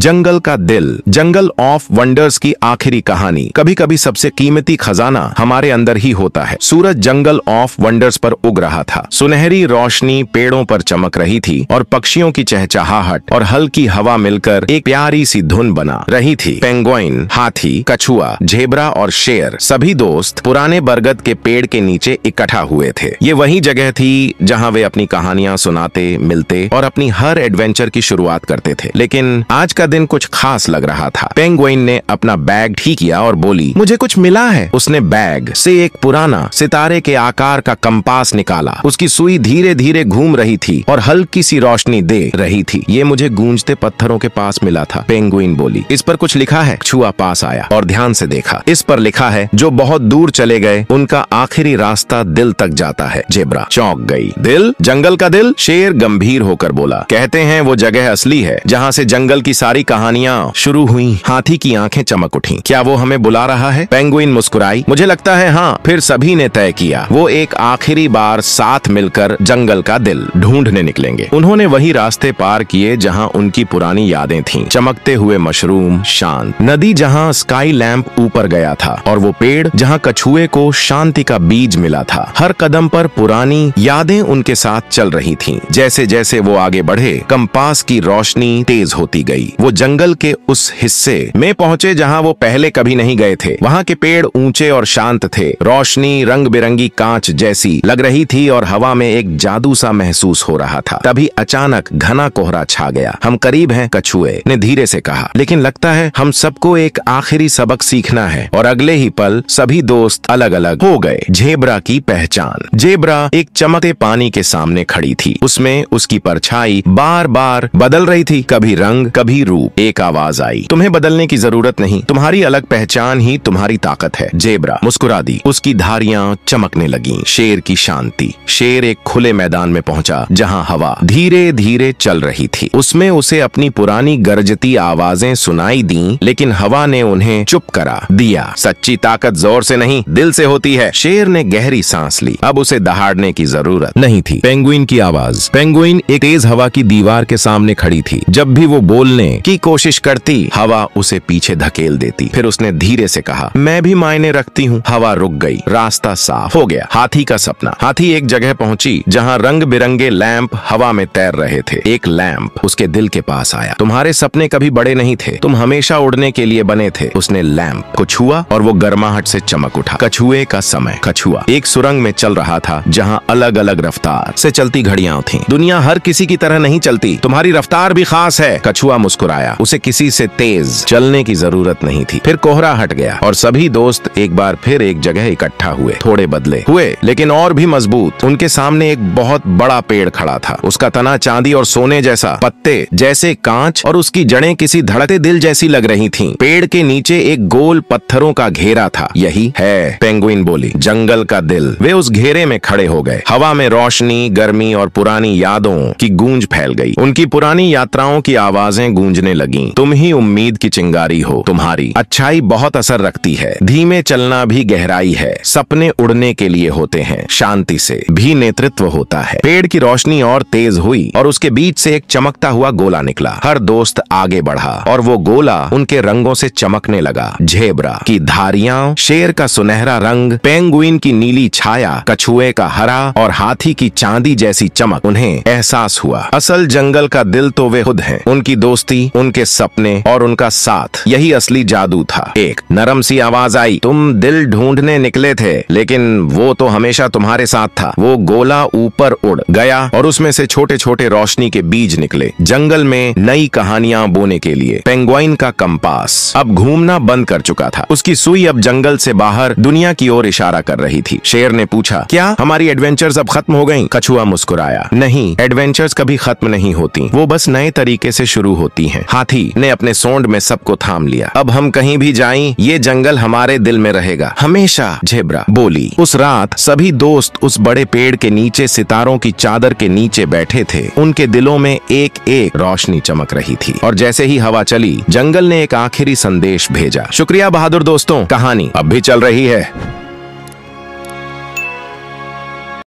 जंगल का दिल, जंगल of wonders की आखिरी कहानी। कभी कभी सबसे कीमती खजाना हमारे अंदर ही होता है। सूरज जंगल ऑफ वंडर्स पर उग रहा था। सुनहरी रोशनी पेड़ों पर चमक रही थी और पक्षियों की चहचहाहट और हल्की हवा मिलकर एक प्यारी सी धुन बना रही थी। पेंगुइन, हाथी, कछुआ, झेब्रा और शेर सभी दोस्त पुराने बरगद के पेड़ के नीचे इकट्ठा हुए थे। ये वही जगह थी जहाँ वे अपनी कहानियां सुनाते, मिलते और अपनी हर एडवेंचर की शुरुआत करते थे। लेकिन आज का दिन कुछ खास लग रहा था। पेंगुइन ने अपना बैग ठीक किया और बोली, मुझे कुछ मिला है। उसने बैग से एक पुराना सितारे के आकार का कंपास निकाला। उसकी सुई धीरे धीरे घूम रही थी और हल्की सी रोशनी दे रही थी। ये मुझे गूंजते पत्थरों के पास मिला था, पेंगुइन बोली। इस पर कुछ लिखा है। कछुआ पास आया और ध्यान से देखा। इस पर लिखा है, जो बहुत दूर चले गए उनका आखिरी रास्ता दिल तक जाता है। जेब्रा चौंक गई। दिल? जंगल का दिल? शेर गंभीर होकर बोला, कहते हैं वो जगह असली है जहाँ से जंगल की सारी कहानियाँ शुरू हुई। हाथी की आंखें चमक उठी। क्या वो हमें बुला रहा है? पेंगुइन मुस्कुराई। मुझे लगता है हाँ। फिर सभी ने तय किया वो एक आखिरी बार साथ मिलकर जंगल का दिल ढूंढने निकलेंगे। उन्होंने वही रास्ते पार किए जहाँ उनकी पुरानी यादें थीं। चमकते हुए मशरूम, शांत नदी जहाँ स्काई लैंप ऊपर गया था और वो पेड़ जहाँ कछुए को शांति का बीज मिला था। हर कदम पर पुरानी यादें उनके साथ चल रही थीं। जैसे जैसे वो आगे बढ़े, कंपास की रोशनी तेज होती गई। वो जंगल के उस हिस्से में पहुंचे जहां वो पहले कभी नहीं गए थे। वहां के पेड़ ऊंचे और शांत थे। रोशनी रंग बिरंगी कांच जैसी लग रही थी और हवा में एक जादू सा महसूस हो रहा था। तभी अचानक घना कोहरा छा गया। हम करीब हैं, कछुए ने धीरे से कहा, लेकिन लगता है हम सबको एक आखिरी सबक सीखना है। और अगले ही पल सभी दोस्त अलग अलग हो गए। झेब्रा की पहचान। जेब्रा एक चमकते पानी के सामने खड़ी थी। उसमें उसकी परछाई बार बार बदल रही थी, कभी रंग, कभी रूप। एक आवाज आई, तुम्हें बदलने की जरूरत नहीं, तुम्हारी अलग पहचान ही तुम्हारी ताकत है। जेब्रा मुस्कुरा दी। उसकी धारियां चमकने लगीं। शेर की शांति। शेर एक खुले मैदान में पहुंचा जहां हवा धीरे धीरे चल रही थी। उसमें उसे अपनी पुरानी गरजती आवाजें सुनाई दी, लेकिन हवा ने उन्हें चुप करा दिया। सच्ची ताकत जोर से नहीं, दिल से होती है। शेर ने गहरी सांस ली। अब उसे दहाड़ने की जरूरत नहीं थी। पेंगुइन की आवाज। पेंगुइन एक तेज हवा की दीवार के सामने खड़ी थी। जब भी वो बोलने की कोशिश करती, हवा उसे पीछे धकेल देती। फिर उसने धीरे से कहा, मैं भी मायने रखती हूँ। हवा रुक गई। रास्ता साफ हो गया। हाथी का सपना। हाथी एक जगह पहुंची जहाँ रंग बिरंगे लैंप हवा में तैर रहे थे। एक लैंप उसके दिल के पास आया। तुम्हारे सपने कभी बड़े नहीं थे, तुम हमेशा उड़ने के लिए बने थे। उसने लैंप को छुआ और वो गर्माहट से चमक उठा। कछुए का समय। कछुआ एक सुरंग में चल रहा था जहाँ अलग अलग रफ्तार से चलती घड़ियां थीं। दुनिया हर किसी की तरह नहीं चलती, तुम्हारी रफ्तार भी खास है। कछुआ मुस्कुराया। उसे किसी से तेज चलने की जरूरत नहीं थी। फिर कोहरा हट गया और सभी दोस्त एक बार फिर एक जगह इकट्ठा हुए। थोड़े बदले हुए लेकिन और भी मजबूत। उनके सामने एक बहुत बड़ा पेड़ खड़ा था। उसका तना चांदी और सोने जैसा, पत्ते जैसे कांच और उसकी जड़ें किसी धड़कते दिल जैसी लग रही थीं। पेड़ के नीचे एक गोल पत्थरों का घेरा था। यही है, पेंगुइन बोली, जंगल का दिल। वे उस घेरे में खड़े हो गए। हवा में रोशनी, गर्मी और पुरानी यादों की गूंज फैल गई। उनकी पुरानी यात्राओं की आवाजें गूंजने लगीं। तुम ही उम्मीद की चिंगारी हो, तुम्हारी अच्छाई बहुत असर रखती है। धीमे चलना भी गहराई है। सपने उड़ने के लिए होते हैं, शांति से भी नेतृत्व होता है। पेड़ की रोशनी और तेज हुई और उसके बीच से एक चमकता हुआ गोला निकला। हर दोस्त आगे बढ़ा और वो गोला उनके रंगों से चमकने लगा। झेब्रा की धारियां, शेर का सुनहरा रंग, पेंगुइन की नीली छाया, कछुए का हरा और हाथी की चांदी जैसी चमक। उन्हें एहसास हुआ, असल जंगल का दिल तो वे खुद हैं। उनकी दोस्ती, उनके सपने और उनका साथ, यही असली जादू था। एक नरम सी आवाज आई, तुम दिल ढूंढने निकले थे, लेकिन वो तो हमेशा तुम्हारे साथ था। वो गोला ऊपर उड़ गया और उसमें से छोटे छोटे रोशनी के बीज निकले, जंगल में नई कहानियां बोने के लिए। पेंगुइन का कंपास अब घूमना बंद कर चुका था। उसकी सुई अब जंगल से बाहर दुनिया की ओर इशारा कर रही थी। शेर ने पूछा, क्या हमारी एडवेंचर्स अब खत्म हो गईं? कछुआ मुस्कुराया, नहीं, एडवेंचर्स कभी खत्म नहीं होती, वो बस नए तरीके से शुरू होती हैं। हाथी ने अपने सोंड में सबको थाम लिया। अब हम कहीं भी जाएं, ये जंगल हमारे दिल में रहेगा हमेशा। झेब्रा बोली। उस रात सभी दोस्त उस बड़े पेड़ के नीचे सितारों की चादर के नीचे बैठे थे। उनके दिलों में एक एक रोशनी चमक रही थी। और जैसे ही हवा चली, जंगल ने एक आखिरी संदेश भेजा। शुक्रिया बहादुर दोस्तों, कहानी अब भी चल रही है।